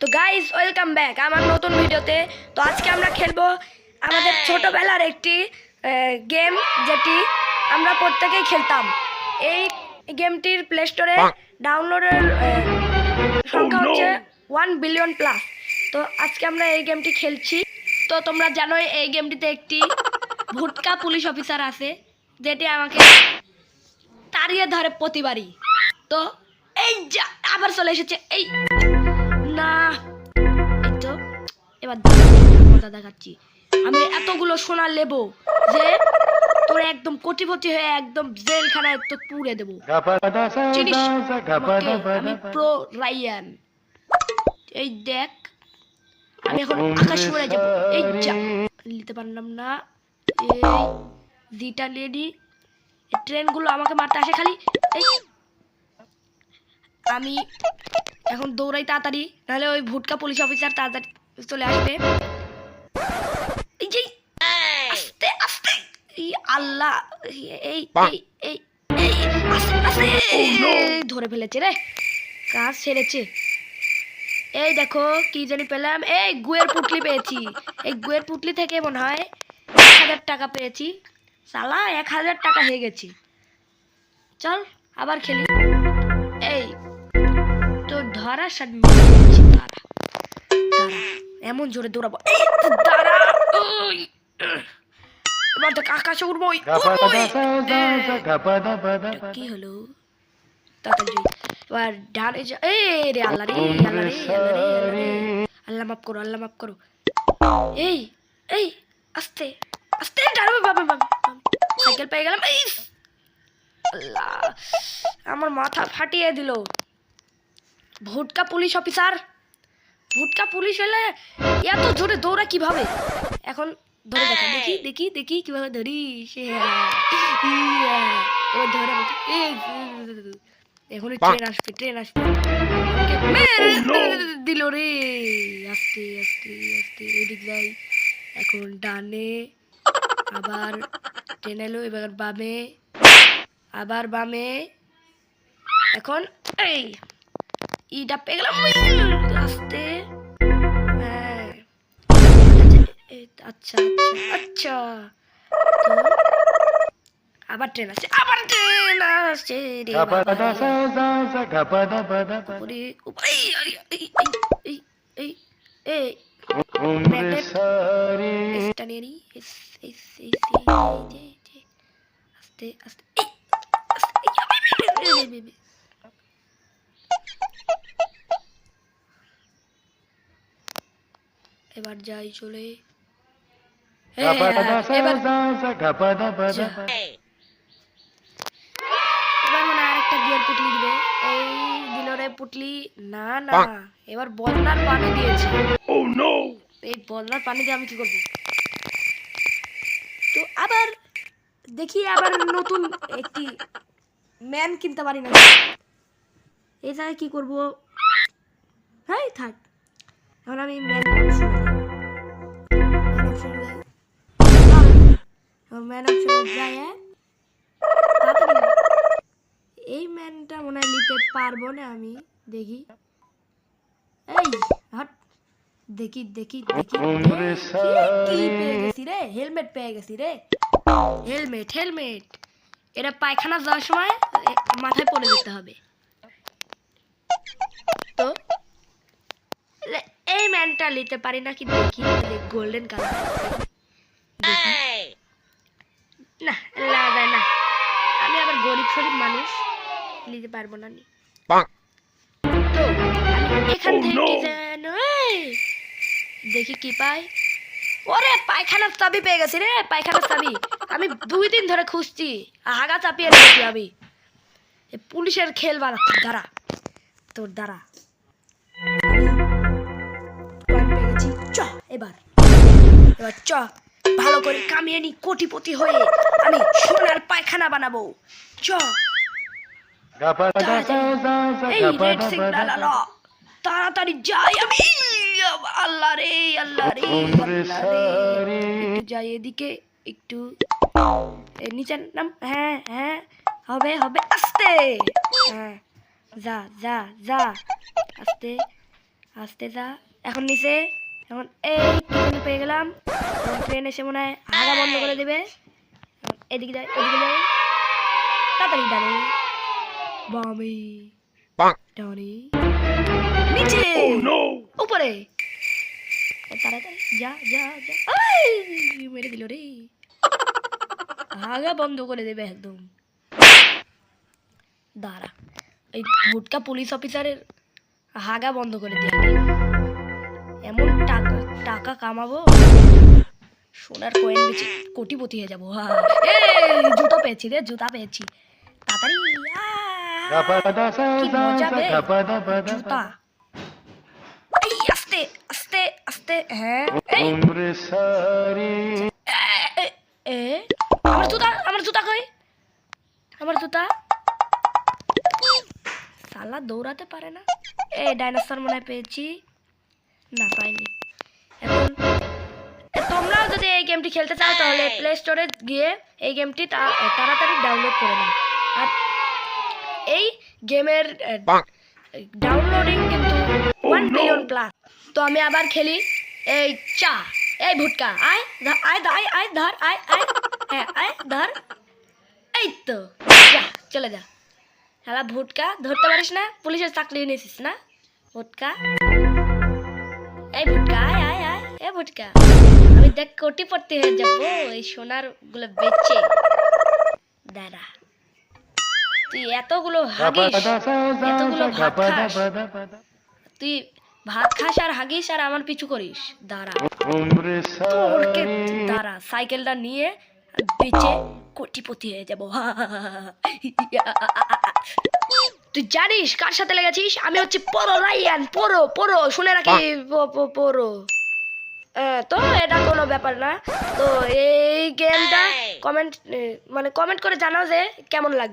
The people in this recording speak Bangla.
তো গাইস ওয়েলকাম ব্যাক আমার নতুন ভিডিওতে। তো আজকে আমরা খেলবো আমাদের ছোটবেলার একটি গেম, যেটি আমরা প্রত্যেকেই খেলতাম। এই গেমটির প্লে স্টোরে ডাউনলোডের সংখ্যা হচ্ছে 1 বিলিয়ন প্লাস। তো আজকে আমরা এই গেমটি খেলছি। তো তোমরা জানোই এই গেমটিতে একটি ভুটকা পুলিশ অফিসার আছে, যেটি আমাকে তাড়িয়ে ধরে প্রতিবারই। তো এই যা আবার চলে এসেছে। এই না, এই তো এবার মজা দেখাচ্ছি। আমি এতগুলো সোনা লেবো যে তোর একদম কোটিপতি হয়ে একদম জেলখানায় তো পুড়ে দেবো। চিনিস আমাকে? আমি প্রো রায়ান। এই দেখ, আমি এখন আকাশ উড়ে যাবো। এই যা নিতে পারলাম না। এই দিটা লেডি ট্রেনগুলো আমাকে মারতে আসে খালি। এই আমি এখন দৌড়াই তাড়াতাড়ি, নাহলে ওই ভুটকা পুলিশ অফিসার তাড়াতাড়ি চলে আসবে। এই যে আস্তে আস্তে, এই আল্লাহ, এই এই এই এই আস্তে আস্তে ধরে ফেলেছে রে, কাজ ছেড়েছে। এই দেখো কি জানি পেলাম, এই গুয়ের পুটলি পেয়েছি। এই গুয়ের পুটলি থেকে মনে হয় 1000 টাকা পেয়েছি। সালা 1000 টাকা হয়ে গেছি। চল আবার খেলি। এই তো ধরা সাথে দাঁড়া দাঁড়া, এমন জোরে দৌড়াবো। এই দাঁড়া, এবার তো আকাশে উড়বো। কি হলো তাড়াতাড়ি, এবার ডানে যা। এই রে আল্লাহ রে, আল্লাহ রে, আল্লাহ রে, আল্লাহ রে, আল্লাহ মাফ করো, আল্লাহ মাফ করো। এই এই আস্তে আস্তে ডানবে, বাবা বাবা, সাইকেল পেয়ে গেলাম। এই আল্লাহ, আমার মাথা ফাটিয়ে দিল। ভুটকা পুলিশ অফিসার, ভুটকা পুলিশ হলে এত জোরে দৌড়া কিভাবে? এখন ধরে দেখা, দেখি দেখি দেখি কিভাবে ধরি। সে এবার ধরে এখন ট্রেন আসবে, ট্রেন আসবে, দিল রে। আস্তে আস্তে আস্তে এদিক যাই, এখন ডানে, আবার ট্রেন এলো, এবার বামে, আবার বামে। এখন এই ইটা পেয়ে গেলাম আস্তে। হ্যাঁ আচ্ছা আচ্ছা আচ্ছা, আবার ট্রেন আসছে, আবার ট্রেন আসছে রে উপরে উপরে। আস্তে আস্তে এবার যাই চলে। এবার মনে হয় আরেকটা গিয়ার পুটলি দিবে। এই দিল রে পুটলি। না না, এবার বন্যার পানি দিয়েছে। এই বন্যার পানি দিয়ে আমি কি করবো? তো আবার দেখি, আবার নতুন একটি ম্যান কিনতে পারি না। এই জায়গায় কি করবো? হ্যাঁ থাক, এখন আমি ম্যান যাই। এই ম্যানটা মনে হয় নিতে পারবো না আমি। দেখি, এই হট, দেখি দেখি দেখি কি পেয়ে গেছি রে, হেলমেট পেয়ে গেছি রে। হেলমেট হেলমেট, এটা পায়খানা যাওয়ার সময় মাথায় পরে দিতে হবে। তো এই ম্যানটা নিতে পারি নাকি দেখি, গোল্ডেন কালার না লাগে না। আমি আবার গরিব শরীফ মানুষ, নিতে পারবো না। তো আমি এখান থেকে যেন দেখি কি পাই। ওরে পায়খানার চাবি পেয়ে গেছি রে, পায়খানার চাবি। আমি 2 দিন ধরে খুঁজছি, আগা চাপিয়ে রেখেছি আমি। পুলিশের খেল বানাচ্ছি, দাঁড়া তোর দাঁড়া। পেয়ে গেছি, চ এবার এবার চ ভালো করে কামিয়ে নি, কোটিপতি হয়ে আমি সোনার পায়খানা বানাবো। চ তাড়াতাড়ি যাই আমি। আল্লাহ রে আল্লাহ রে, একটু যাই এদিকে, একটু নিচে নাম। হ্যাঁ হ্যাঁ হবে হবে, আস্তে। হ্যাঁ যা যা যা, আস্তে আসতে যা, এখন নিচে, এখন এই পিছনে পেয়ে গেলাম। এখন ট্রেন এসে মনে হয় হাগা বন্ধ করে দেবে। এখন এদিকে যাই, ওদিকে যাই, তাড়াতাড়ি ডানে বামে ডানে নিচে উপরে, তাড়াতাড়ি যা যা যা। আই, মেরে দিল রে, হাগা বন্ধ করে দেবে একদম। দাঁড়া, এই ভুটকা পুলিশ অফিসারের হাগা বন্ধ করে দিয়ে এমন টাকা টাকা কামাবো, সোনার কয়েন বেচে কোটিপতি হয়ে যাবো। এই জুতো পেয়েছি রে, জুতা পেয়েছি, তাড়াতাড়ি কি মজা বে জুতা। এই আস্তে আস্তে আস্তে, হ্যাঁ এই এ, আমার জুতা, আমার জুতা কই, আমার জুতা। শালা দৌড়াতে পারে না। এই ডাইনোসর মনে হয় পেয়েছি, না পাইনি। এখন তোমরাও যদি এই গেমটি খেলতে চাও তাহলে প্লে স্টোরে গিয়ে এই গেমটি তাড়াতাড়ি ডাউনলোড করে নাও। আর এই গেমের ডাউনলোডিং কিন্তু 1 বিলিয়ন প্লাস। তো আমি আবার খেলি। এই চা, এই ভুটকা, আয় আয় আয় আয় ধর, আয় আয়, হ্যাঁ আয় ধর, এই তো যা, চলে যা। হ্যাঁ ভুটকা ধরতে পারিস না, পুলিশের চাকরি নিয়েছিস না ভুটকা। এই ভুটকা আয় আয় আয়, এ ভুটকা, আমি দেখ কোটিপতি হয়ে যাবো এই সোনার গুলো বেচে। দাঁড়া, তুই এতগুলো হাগিস, এতগুলো ভাত খাস, তুই ভাত খাস আর হাগিস আর আমার পিছু করিস। দাঁড়া তোরকে, দাঁড়া সাইকেলটা নিয়ে বেচে কোটিপতি হয়ে যাবো। তুই জানিস কার সাথে লেগেছিস? আমি হচ্ছে পরো রাইয়ান, পরো পরো, শুনে রাখি, পরো। তো এটা কোনো ব্যাপার না। তো এই গেমটা কমেন্ট করে জানাও যে কেমন লাগে।